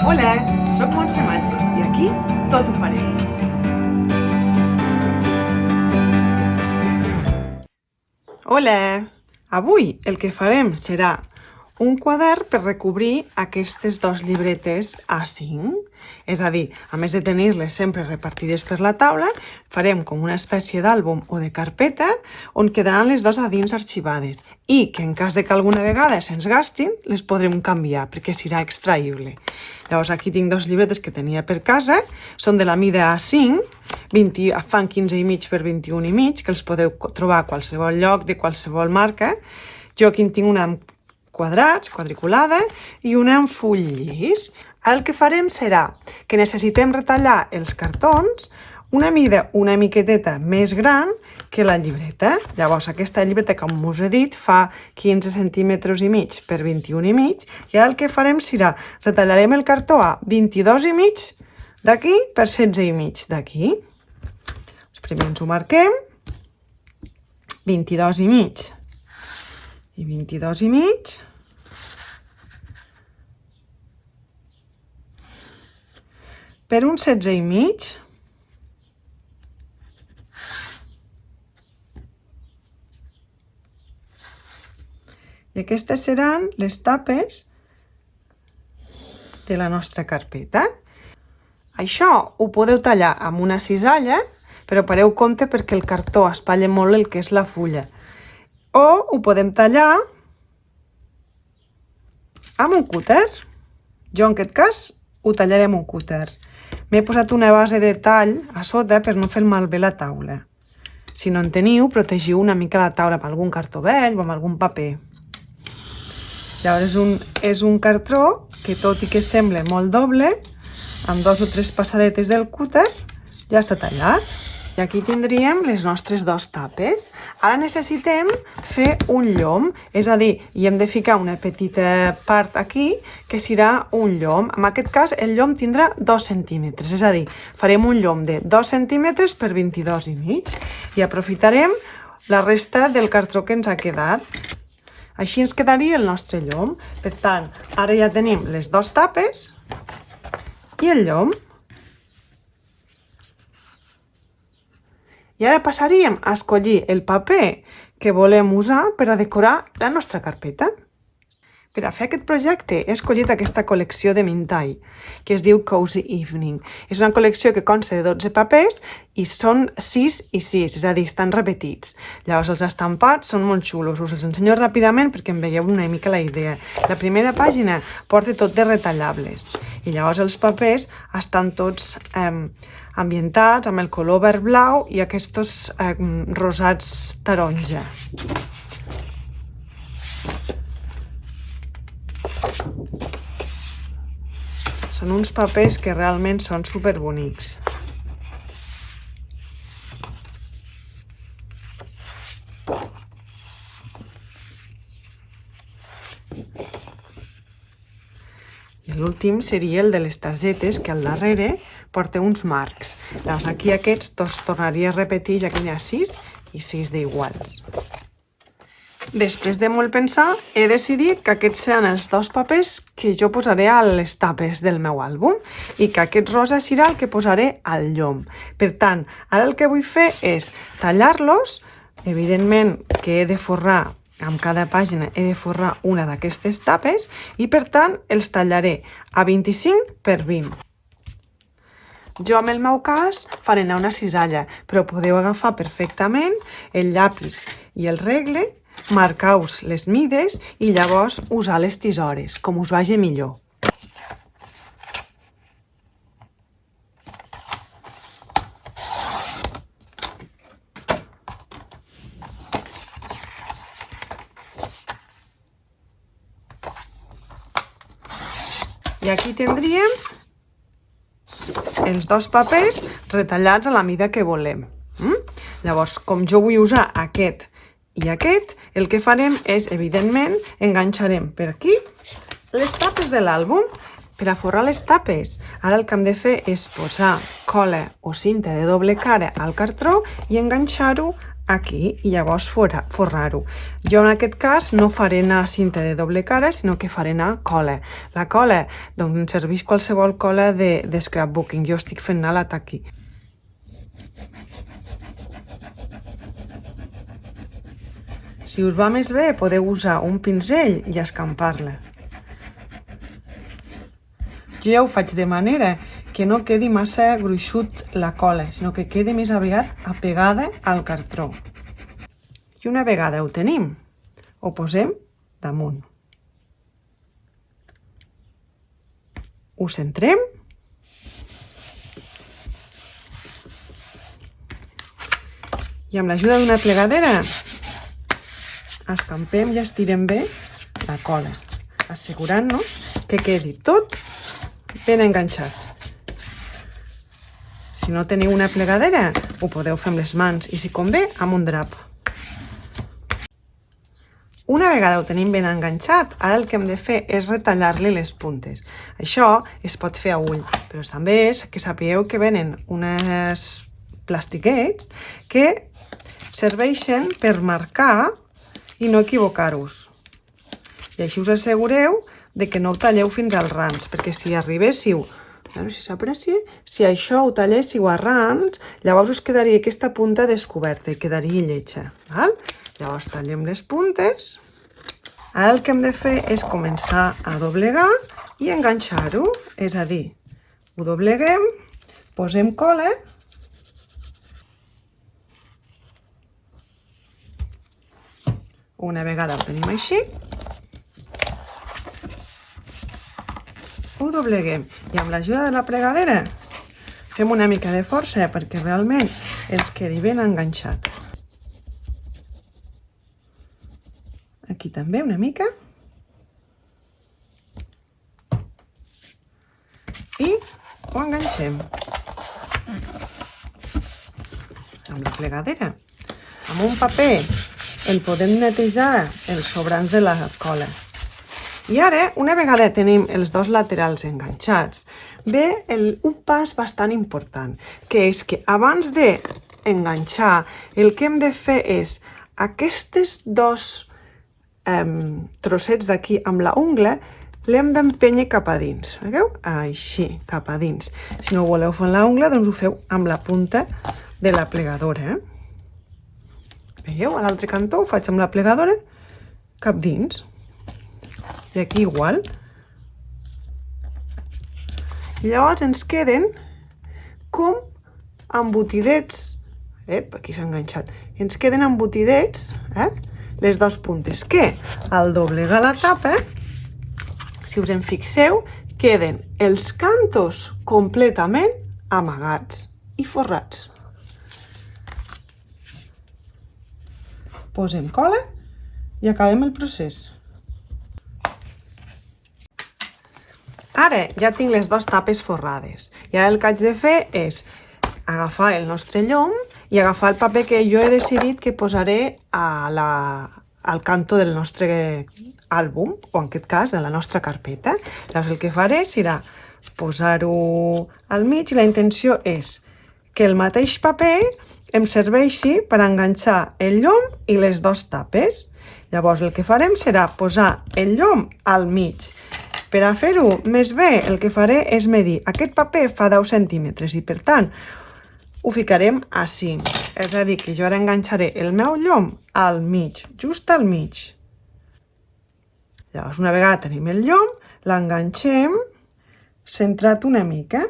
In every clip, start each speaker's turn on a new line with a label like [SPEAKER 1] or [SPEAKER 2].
[SPEAKER 1] Hola, soc Montse Matges i aquí tot ho farem. Hola, avui el que farem serà un quadern per recobrir aquestes dues llibretes A5. És a dir, a més de tenir-les sempre repartides per la taula, farem com una espècie d'àlbum o de carpeta on quedaran les dues a dins arxivades i que en cas de que alguna vegada se'ns gastin, les podrem canviar perquè serà extraïble. Llavors aquí tinc dues llibretes que tenia per casa, són de la mida A5, fan 15,5 per 21,5, que els podeu trobar a qualsevol lloc de qualsevol marca. Jo aquí en tinc una amb quadrats, quadriculada, i una amb full llis. El que farem serà que necessitem retallar els cartons una mida una miqueteta més gran que la llibreta. Llavors aquesta llibreta, com us he dit, fa 15 centímetres i mig per 21,5 i ara el que farem serà retallarem el cartó a 22,5 d'aquí per 16,5 d'aquí. Primer ens ho marquem, 22,5 i 22,5. Per un 16,5. I aquestes seran les tapes de la nostra carpeta. Això ho podeu tallar amb una cisalla, però pareu compte perquè el cartó espatlla molt el que és la fulla. O ho podem tallar amb un cúter. Jo en aquest cas ho tallaré amb un cúter. M'he posat una base de tall a sota per no fer malbé la taula. Si no en teniu, protegiu una mica la taula amb algun cartó vell o amb algun paper. Llavors és un cartró que, tot i que sembla molt doble, amb 2 o 3 passadetes del cúter ja està tallat. I aquí tindríem les nostres dues tapes. Ara necessitem fer un llom, és a dir, hi hem de ficar una petita part aquí que serà un llom. En aquest cas el llom tindrà 2 centímetres, és a dir, farem un llom de 2 centímetres per 22,5 i aprofitarem la resta del cartró que ens ha quedat. Així ens quedaria el nostre llom. Per tant, ara ja tenim les dues tapes i el llom. I ara passaríem a escollir el paper que volem usar per a decorar la nostra carpeta. Per a fer aquest projecte he escollit aquesta col·lecció de Mintai, que es diu Cozy Evening. És una col·lecció que consta de 12 papers i són 6 i 6, és a dir, estan repetits. Llavors els estampats són molt xulos, us els ensenyo ràpidament perquè en veieu una mica la idea. La primera pàgina porta tot de retallables i llavors els papers estan tots ambientats amb el color verd-blau i aquests rosats taronja. Són uns papers que realment són superbonics. I l'últim seria el de les targetes, que al darrere porta uns marcs. Llavors aquí aquests tornaria a repetir, ja que n'hi ha 6 i 6 d'iguals. Després de molt pensar, he decidit que aquests seran els dos papers que jo posaré a les tapes del meu àlbum i que aquest rosa serà el que posaré al llom. Per tant, ara el que vull fer és tallar-los. Evidentment que he de forrar, amb cada pàgina he de forrar una d'aquestes tapes i per tant els tallaré a 25 per 20. Jo, en el meu cas, faré anar una cisalla, però podeu agafar perfectament el llapis i el regle, marcar-vos les mides i llavors usar les tisores, com us vagi millor. I aquí tindríem els dos papers retallats a la mida que volem. Llavors, com jo vull usar aquest i aquest, el que farem és, evidentment, enganxarem per aquí les tapes de l'àlbum. Per a forrar les tapes, ara el que hem de fer és posar cola o cinta de doble cara al cartró i enganxar-ho aquí i llavors forrar-ho. Jo en aquest cas no faré anar cinta de doble cara, sinó que faré anar cola. La cola, doncs em serveix qualsevol cola de scrapbooking. Jo estic fent anar la taqui. Si us va més bé, podeu usar un pinzell i escampar-la. Jo ja ho faig de manera que no quedi massa gruixut la cola, sinó que quedi més aviat apegada al cartró. I una vegada ho tenim, ho posem damunt. Ho centrem i amb l'ajuda d'una plegadera escampem i estirem bé la cola, assegurant-nos que quedi tot ben enganxat. Si no teniu una plegadera, ho podeu fer amb les mans i, si convé, amb un drap. Una vegada ho tenim ben enganxat, ara el que hem de fer és retallar-li les puntes. Això es pot fer a ull, però també és que sapigueu que venen uns plastiquets que serveixen per marcar i no equivocar-vos. I així us assegureu de que no ho talleu fins al rans, perquè si arribéssiu, a veure si s'aprecia, si això ho talléssiu a rans, llavors us quedaria aquesta punta descoberta i quedaria lletja. Val? Llavors tallem les puntes. Ara el que hem de fer és començar a doblegar i enganxar-ho, és a dir, ho dobleguem, posem cola, una vegada ho tenim així, ho dobleguem i amb l'ajuda de la plegadera fem una mica de força perquè realment ens quedi ben enganxat. Aquí també una mica. I ho enganxem amb la plegadera. Amb un paper el podem netejar els sobrants de la cola. I ara, una vegada tenim els dos laterals enganxats, ve un pas bastant important, que és que abans d'enganxar el que hem de fer és aquests dos trossets d'aquí amb la ungla l'hem d'empènyer cap a dins, veieu? Així, cap a dins. Si no ho voleu fer amb la ungla, doncs ho feu amb la punta de la plegadora. Veieu? A l'altre cantó ho faig amb la plegadora cap dins. I aquí igual. I llavors ens queden com embotidets. Aquí s'ha enganxat. Ens queden embotidets, les dues puntes, que al doblegar la tapa, si us en fixeu, queden els cantos completament amagats i forrats. Posem cola i acabem el procés. Ara ja tinc les dues tapes forrades i ara el que haig de fer és agafar el nostre llom i agafar el paper que jo he decidit que posaré al cantó del nostre àlbum, o en aquest cas a la nostra carpeta. Llavors el que faré serà posar-ho al mig i la intenció és que el mateix paper em serveixi per enganxar el llom i les dues tapes. Llavors el que farem serà posar el llom al mig. Per a fer-ho més bé, el que faré és medir. Aquest paper fa 10 centímetres i, per tant, ho ficarem a 5. És a dir, que jo ara enganxaré el meu llom al mig, just al mig. Llavors, una vegada tenim el llom, l'enganxem centrat una mica.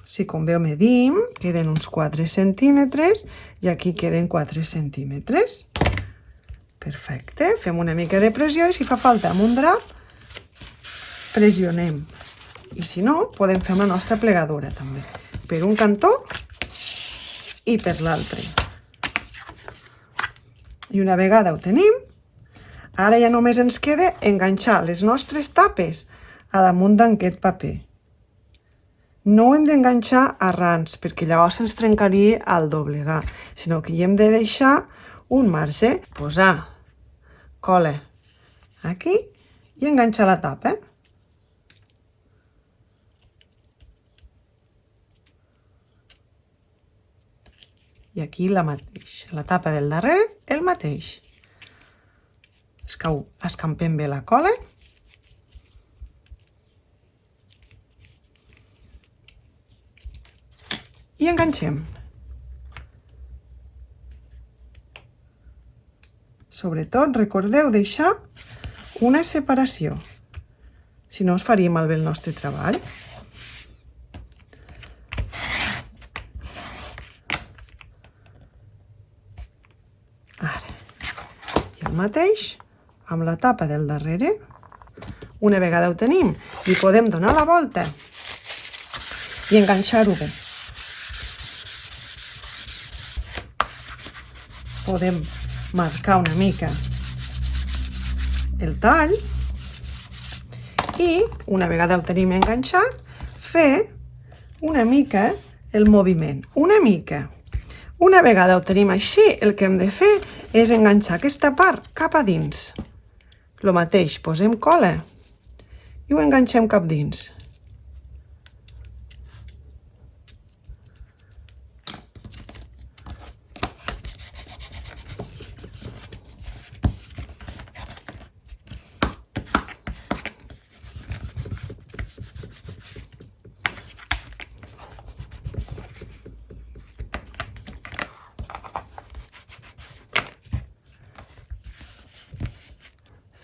[SPEAKER 1] Si com veu medim, queden uns 4 centímetres i aquí queden 4 centímetres. Perfecte, fem una mica de pressió i si fa falta amb un drap, pressionem. I si no, podem fer amb la nostra plegadora també, per un cantó i per l'altre. I una vegada ho tenim, ara ja només ens queda enganxar les nostres tapes a damunt d'aquest paper. No ho hem d'enganxar a rans, perquè llavors se'ns trencaria al doblegar, sinó que hi hem de deixar un marge, posar cola aquí i enganxar la tapa. I aquí la mateix. La tapa del darrere, el mateix. Escampem bé la cola. I enganxem. Sobretot, recordeu deixar una separació. Si no, us faria malbé el nostre treball. Ara. I el mateix amb la tapa del darrere. Una vegada ho tenim, li podem donar la volta i enganxar-ho bé. Podem marcar una mica el tall i, una vegada ho tenim enganxat, fer una mica el moviment. Una mica. Una vegada ho tenim així, el que hem de fer és enganxar aquesta part cap a dins. Lo mateix, posem cola i ho enganxem cap dins.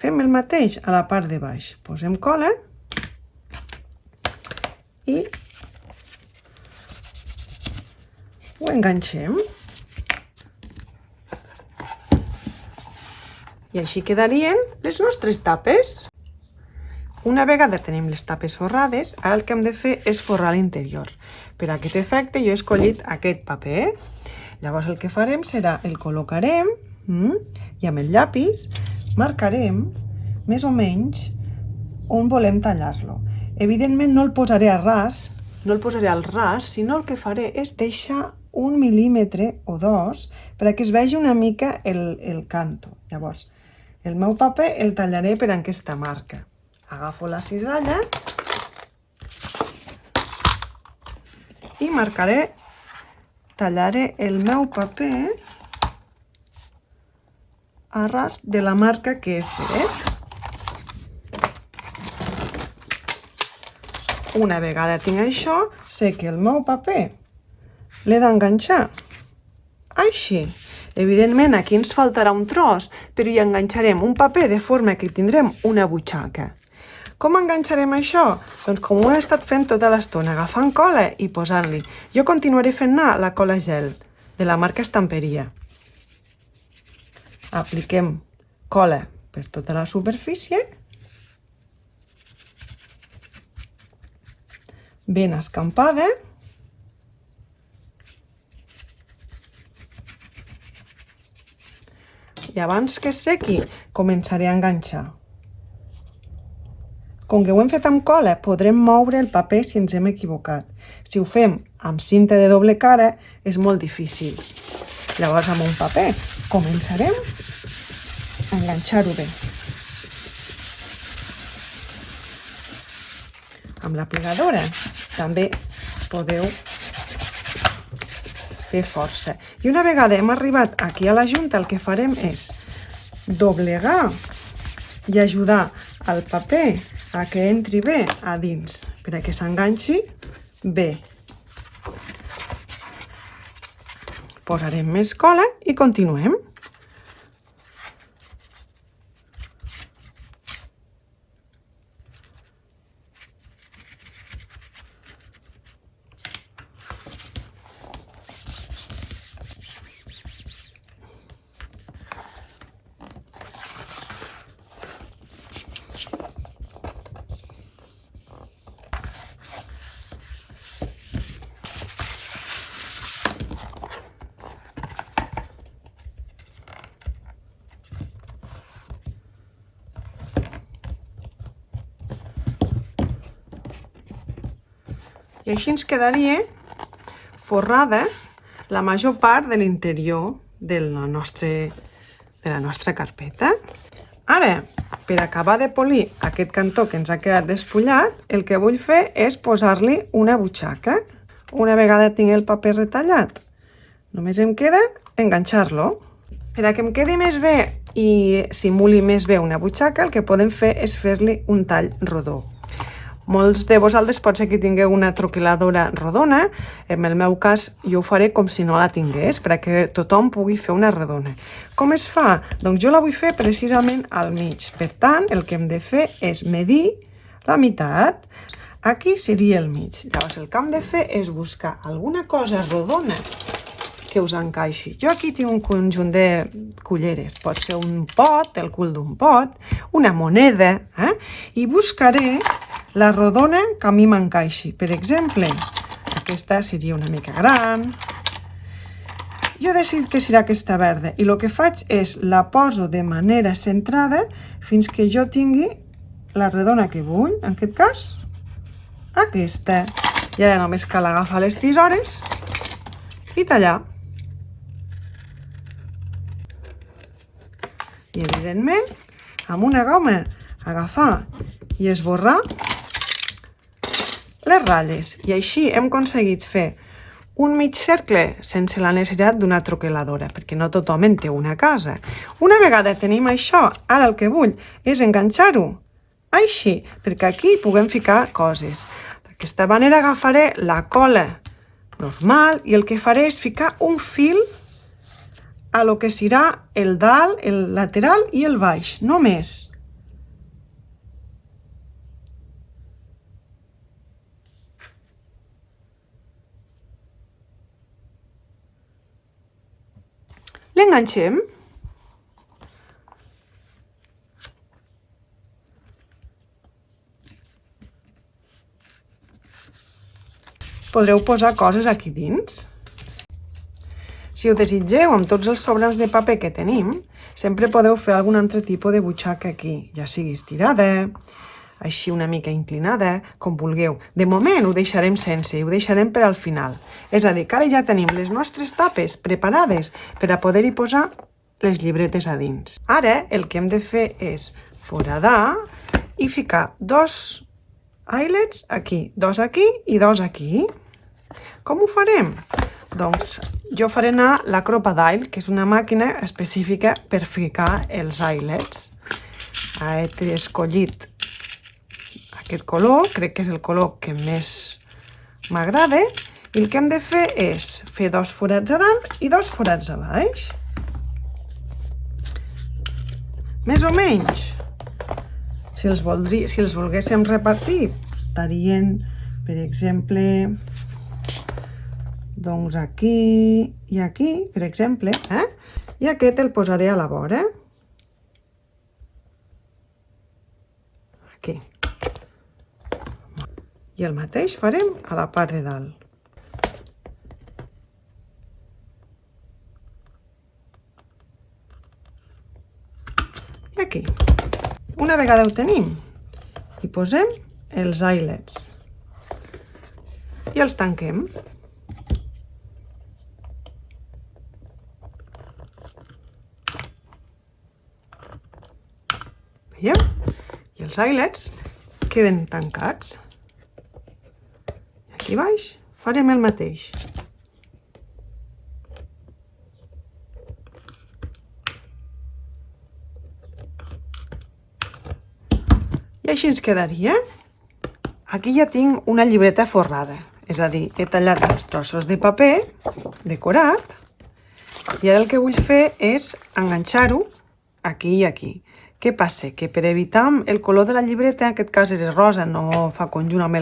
[SPEAKER 1] Fem el mateix a la part de baix. Posem cola i ho enganxem. I així quedarien les nostres tapes. Una vegada tenim les tapes forrades, ara el que hem de fer és forrar l'interior. Per a aquest efecte jo he escollit aquest paper. Llavors el que farem serà el col·locarem i amb el llapis marcarem més o menys on volem tallar-lo. Evidentment no el posaré a ras, no el posaré al ras, sinó el que faré és deixar 1 mil·límetre o 2 perquè es vegi una mica el canto. Llavors, el meu paper el tallaré per aquesta marca. Agafo la cisalla i marcaré, tallaré el meu paper a ras de la marca que he fet. Una vegada tinc això, sé que el meu paper l'he d'enganxar. Així. Evidentment, aquí ens faltarà un tros, però hi enganxarem un paper de forma que tindrem una butxaca. Com enganxarem això? Doncs com ho he estat fent tota l'estona, agafant cola i posant-li. Jo continuaré fent anar la cola gel de la marca Estamperia. Apliquem cola per tota la superfície, ben escampada, i abans que es sequi començaré a enganxar. Com que ho hem fet amb cola, podrem moure el paper si ens hem equivocat. Si ho fem amb cinta de doble cara, és molt difícil. Llavors, amb un paper, començarem a enganxar-ho bé. Amb la plegadora també podeu fer força. I una vegada hem arribat aquí a la junta, el que farem és doblegar i ajudar el paper a que entri bé a dins, per a que s'enganxi bé. Posarem més cola i continuem. I així ens quedaria forrada la major part de l'interior de la nostra carpeta. Ara, per acabar de polir aquest cantó que ens ha quedat despullat, el que vull fer és posar-li una butxaca. Una vegada tinc el paper retallat, Només em queda enganxar-lo. Per a que em quedi més bé i simuli més bé una butxaca, el que podem fer és fer-li un tall rodó. Molts de vosaltres pot ser que tingueu una troqueladora rodona, en el meu cas jo ho faré com si no la tingués, perquè tothom pugui fer una rodona. Com es fa? Doncs jo la vull fer precisament al mig, per tant el que hem de fer és medir la meitat, aquí seria el mig. Llavors el que hem de fer és buscar alguna cosa rodona que us encaixi. Jo aquí tinc un conjunt de culleres, pot ser un pot, el cul d'un pot, una moneda, i buscaré la rodona que a mi m'encaixi. Per exemple, aquesta seria una mica gran. Jo he decidit que serà aquesta verda i el que faig és la poso de manera centrada fins que jo tingui la redona que vull, en aquest cas, aquesta. I ara només cal agafar les tisores i tallar. I evidentment, amb una goma, agafar i esborrar les ratlles. I així hem aconseguit fer un mig cercle sense la necessitat d'una troqueladora, perquè no tothom en té una casa. Una vegada tenim això, ara el que vull és enganxar-ho així, perquè aquí puguem ficar coses. D'aquesta manera agafaré la cola normal i el que faré és ficar un fil a lo que serà el dalt, el lateral i el baix, només. L'enganxem. Podreu posar coses aquí dins. Si ho desitgeu, amb tots els sobrants de paper que tenim, sempre podeu fer algun altre tipus de butxaca aquí, ja sigui estirada, així una mica inclinada, com vulgueu. De moment ho deixarem sense i ho deixarem per al final. És a dir, que ara ja tenim les nostres tapes preparades per a poder-hi posar les llibretes a dins. Ara el que hem de fer és foradar i ficar dos eyelets aquí, dos aquí i dos aquí. Com ho farem? Doncs jo faré anar la Crop-A-Dile, que és una màquina específica per ficar els eyelets. He escollit aquest color, crec que és el color que més m'agrada, i el que hem de fer és fer dos forats a dalt i dos forats a baix. Més o menys. Si els volguéssim repartir, estarien, per exemple, doncs aquí i aquí, per exemple, i aquest el posaré a la vora. Aquí. I el mateix farem a la part de dalt. I aquí. Una vegada ho tenim, hi posem els eyelets i els tanquem. Veieu? I els eyelets queden tancats. Aquí baix farem el mateix. I així ens quedaria. Aquí ja tinc una llibreta forrada, és a dir, he tallat dos trossos de paper decorat i ara el que vull fer és enganxar-ho aquí i aquí. Què passa? Que per evitar el color de la llibreta, en aquest cas és rosa, no fa conjunt amb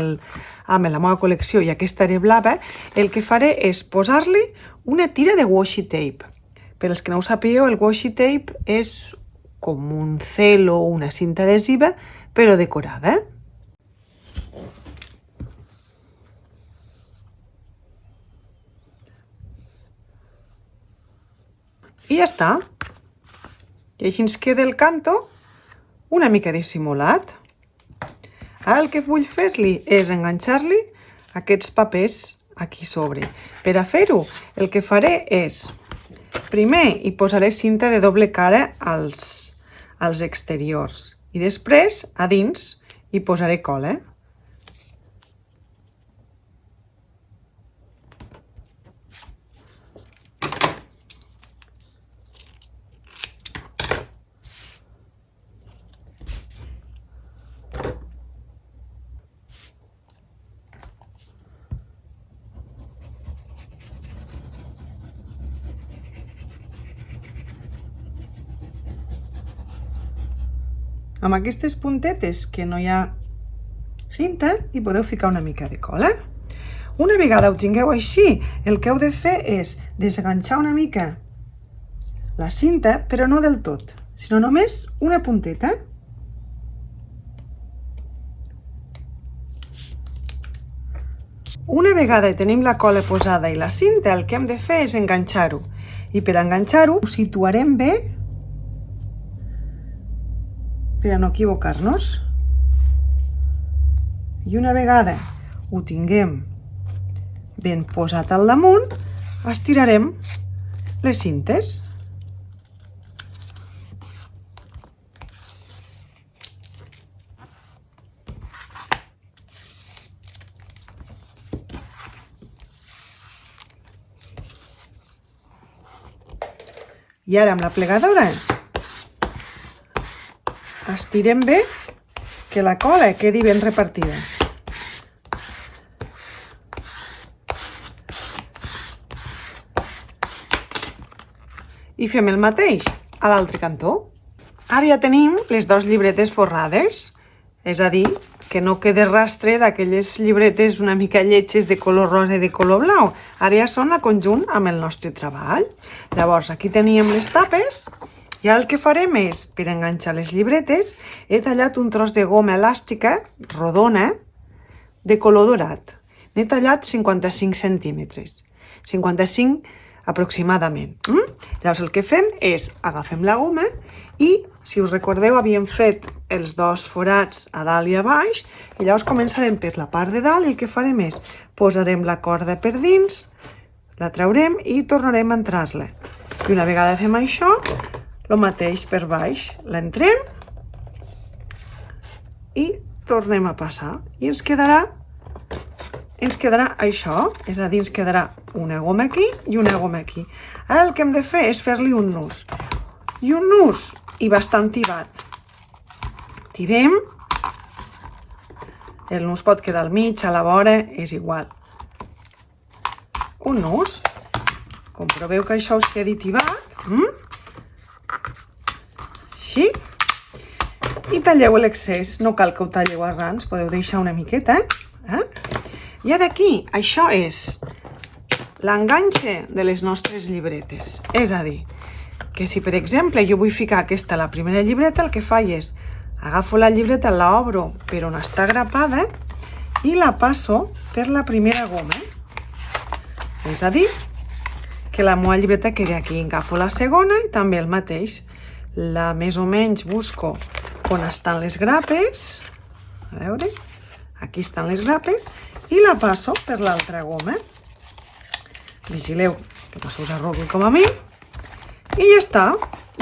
[SPEAKER 1] la meva col·lecció i aquesta era blava, el que faré és posar-li una tira de washi tape. Per als que no ho sapigueu, el washi tape és com un celo o una cinta adhesiva, però decorada. I ja està. I així ens queda el canto una mica dissimulat. Ara el que vull fer-li és enganxar-li aquests papers aquí sobre. Per a fer-ho, el que faré és, primer hi posaré cinta de doble cara als exteriors i després a dins hi posaré cola. Amb aquestes puntetes que no hi ha cinta hi podeu ficar una mica de cola. Una vegada ho tingueu així, el que heu de fer és desenganxar una mica la cinta, però no del tot, sinó només una punteta. Una vegada tenim la cola posada i la cinta, el que hem de fer és enganxar-ho. I per enganxar-ho ho situarem bé per a no equivocar-nos. I una vegada ho tinguem ben posat al damunt, estirarem les cintes. I ara amb la plegadora estirem bé que la cola quedi ben repartida. I fem el mateix a l'altre cantó. Ara ja tenim les dues llibretes forrades, és a dir, que no quede rastre d'aquelles llibretes una mica lletges de color rosa i de color blau. Ara ja són a conjunt amb el nostre treball. Llavors, aquí teníem les tapes i ara el que farem és, per enganxar les llibretes, he tallat un tros de goma elàstica rodona de color dorat. N'he tallat 55 centímetres, 55 aproximadament. Llavors el que fem és, agafem la goma i, si us recordeu, havíem fet els dos forats a dalt i a baix i llavors començarem per la part de dalt i el que farem és, posarem la corda per dins, la traurem i tornarem a entrar-la. I una vegada fem això, el mateix per baix, l'entrem i tornem a passar. I ens quedarà això, és a dir, ens quedarà una goma aquí i una goma aquí. Ara el que hem de fer és fer-li un nus. I un nus i bastant tibat. Tibem. El nus pot quedar al mig, a la vora, és igual. Un nus. Comproveu que això us quedi tibat. Així. I talleu l'excés. No cal que ho talleu a rans, podeu deixar una miqueta. I ara aquí, això és l'enganxe de les nostres llibretes. És a dir, que si per exemple jo vull ficar aquesta a la primera llibreta, el que faig és agafo la llibreta, l'obro per on està grapada i la passo per la primera goma. És a dir, que la meva llibreta quedi aquí. Agafo la segona i també el mateix. La més o menys busco on estan les grapes. A veure, aquí estan les grapes i la passo per l'altra goma. Vigileu que no se us arrugui com a mi. I ja està.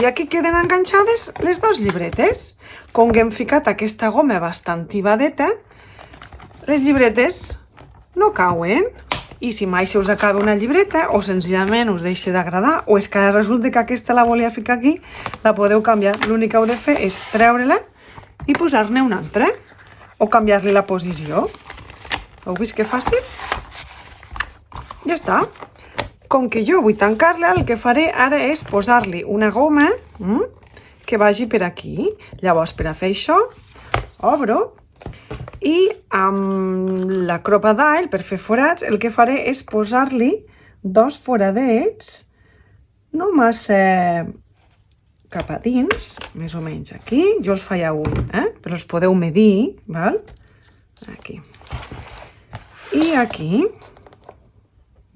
[SPEAKER 1] I aquí queden enganxades les dues llibretes. Com que hem ficat aquesta goma bastant tibadeta, les llibretes no cauen. I si mai se us acaba una llibreta o senzillament us deixa d'agradar o és que ara resulta que aquesta la volia ficar aquí, la podeu canviar. L'únic que heu de fer és treure-la i posar-ne una altra o canviar-li la posició. Heu vist que fàcil? Ja està. Com que jo vull tancar-la, el que faré ara és posar-li una goma que vagi per aquí. Llavors, per a fer això, obro i amb la cropa d'ail, per fer forats, el que faré és posar-li dos foradets, no massa cap a dins, més o menys aquí. Jo els faig a un, però els podeu medir, val? Aquí. I aquí,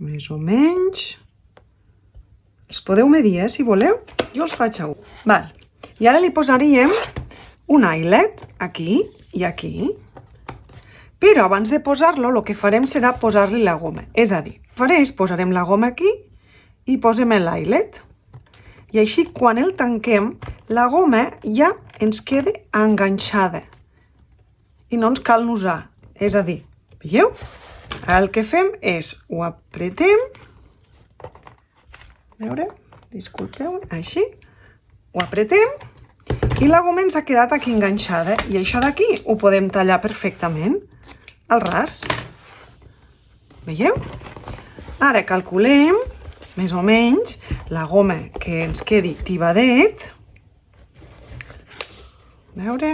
[SPEAKER 1] més o menys, els podeu medir, si voleu. Jo els faig a un. Val. I ara li posaríem un eyelet aquí i aquí. Però abans de posar-lo, el que farem serà posar-li la goma. És a dir, posarem la goma aquí i posem l'eyelet. I així, quan el tanquem, la goma ja ens queda enganxada. I no ens cal usar. És a dir, veieu? Ara el que fem és, ho apretem. A veure, disculpeu, així. Ho apretem. I la goma ens ha quedat aquí enganxada. I això d'aquí ho podem tallar perfectament al ras. Veieu? Ara calculem, més o menys, la goma que ens quedi tibadet. A veure,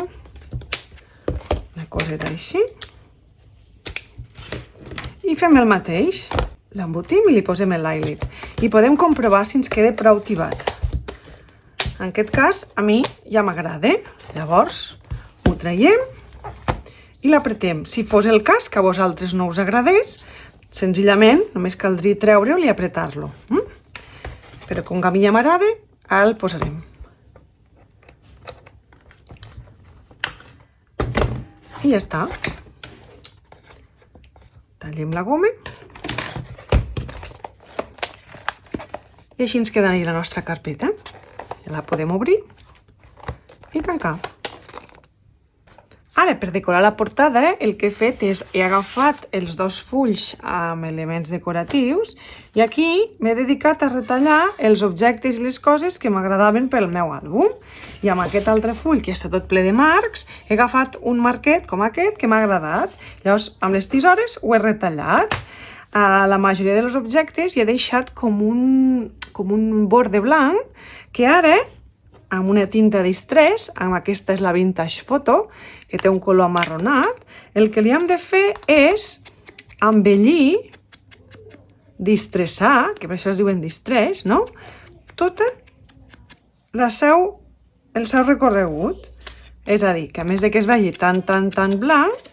[SPEAKER 1] una coseta així. I fem el mateix. L'embotim i li posem l'highlight. I podem comprovar si ens queda prou tibat. En aquest cas, a mi ja m'agrada. Llavors, ho traiem i l'apretem. Si fos el cas que a vosaltres no us agradés, senzillament només caldria treure-ho i apretar-lo. Però com que a mi ja m'agrada, ara el posarem. I ja està. Tallem la goma. I així ens quedaria la nostra carpeta. Ja la podem obrir i tancar. Ara, per decorar la portada, el que he fet és he agafat els dos fulls amb elements decoratius i aquí m'he dedicat a retallar els objectes i les coses que m'agradaven pel meu àlbum. I amb aquest altre full, que està tot ple de marcs, he agafat un marquet com aquest que m'ha agradat. Llavors, amb les tisores ho he retallat. A la majoria dels objectes hi he deixat com un borde blanc que ara, amb una tinta distress, amb aquesta és la Vintage Photo, que té un color amarronat, el que li hem de fer és embellir, distressar, que per això es diuen distress, no? Tota el seu recorregut. És a dir, que a més de que es vegi tan blanc,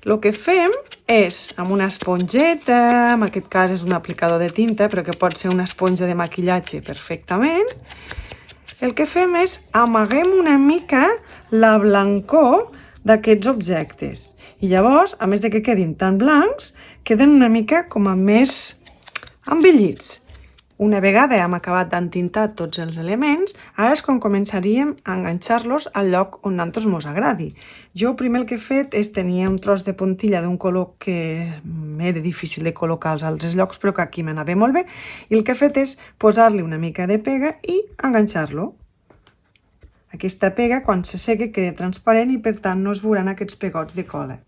[SPEAKER 1] el que fem és, amb una esponjeta, en aquest cas és un aplicador de tinta, però que pot ser una esponja de maquillatge perfectament, el que fem és amaguem una mica la blancor d'aquests objectes. I llavors, a més de que quedin tan blancs, queden una mica com a més embellits. Una vegada hem acabat d'entintar tots els elements, ara és quan començaríem a enganxar-los al lloc on a nosaltres ens agradi. Jo primer el que he fet és tenir un tros de puntilla d'un color que m'era difícil de col·locar als altres llocs, però que aquí m'anava molt bé, i el que he fet és posar-li una mica de pega i enganxar-lo. Aquesta pega, quan se seca, queda transparent i per tant no es veuran aquests pegots de cola.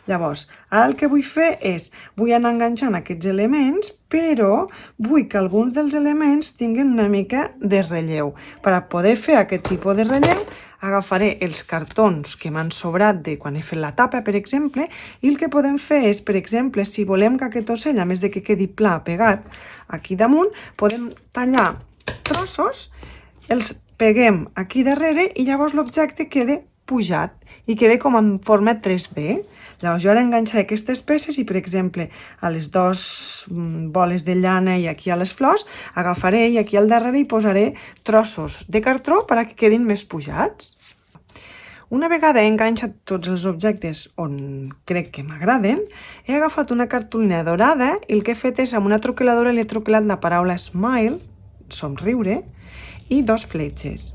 [SPEAKER 1] Llavors, ara el que vull fer és, vull anar enganxant aquests elements, però vull que alguns dels elements tinguin una mica de relleu. Per a poder fer aquest tipus de relleu, agafaré els cartons que m'han sobrat de quan he fet la tapa, per exemple, i el que podem fer és, per exemple, si volem que aquest ocell, a més de que quedi pla pegat aquí damunt, podem tallar trossos, els peguem aquí darrere i llavors l'objecte queda pujat i queda com en forma 3D. Llavors jo ara enganxaré aquestes peces i, per exemple, a les dues boles de llana i aquí a les flors, agafaré i aquí al darrere hi posaré trossos de cartró perquè quedin més pujats. Una vegada he enganxat tots els objectes on crec que m'agraden, he agafat una cartolina dorada i el que he fet és amb una troqueladora li he troquelat la paraula smile, somriure, i dos fletxes.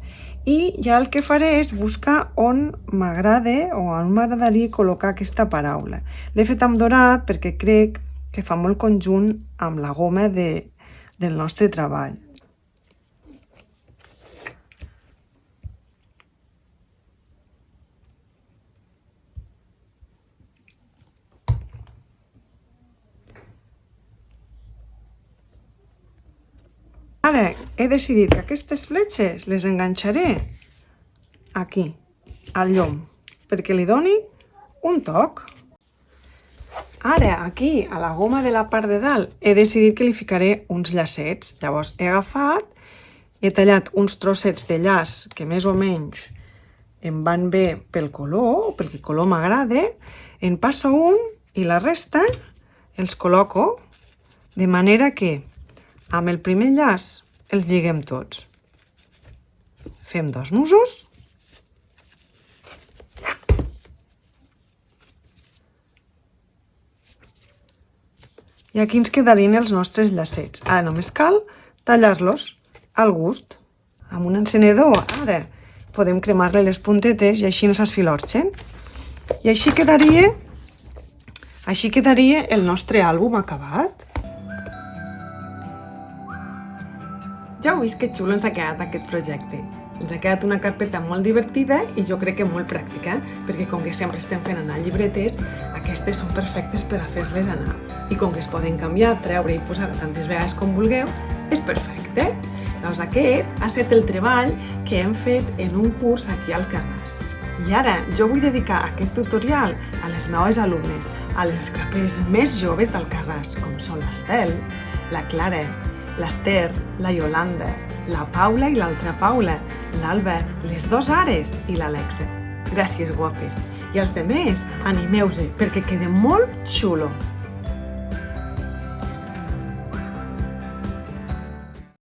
[SPEAKER 1] I ja el que faré és buscar on m'agrada o on m'agradaria col·locar aquesta paraula. L'he fet amb dorat perquè crec que fa molt conjunt amb la goma del nostre treball. Ara he decidit que aquestes fletxes les enganxaré aquí, al llom, perquè li doni un toc. Ara, aquí, a la goma de la part de dalt, he decidit que li ficaré uns llacets. Llavors, he agafat, he tallat uns trossets de llaç que més o menys em van bé pel color, perquè el color m'agrada, en passo un i la resta els col·loco de manera que amb el primer llaç els lliguem tots. Fem dos nusos. I aquí ens quedarien els nostres llacets. Ara només cal tallar-los al gust. Amb un encenedor, ara, podem cremar-li les puntetes i així no s'esfilotxen. I així quedaria el nostre àlbum acabat. Ja heu vist que xulo ens ha quedat aquest projecte. Ens ha quedat una carpeta molt divertida i jo crec que molt pràctica, perquè com que sempre estem fent anar llibretes, aquestes són perfectes per a fer-les anar. I com que es poden canviar, treure i posar tantes vegades com vulgueu, és perfecte. Llavors aquest ha estat el treball que hem fet en un curs aquí al Carràs. I ara jo vull dedicar aquest tutorial a les meues alumnes, a les escrapers més joves d'Alcarràs, com són l'Estel, la Clara, l'Ester, la Iolanda, la Paula i l'altra Paula, l'Alba, les dos Ares i l'Alexa. Gràcies, guapes. I els demés, animeu-se, perquè queda molt xulo.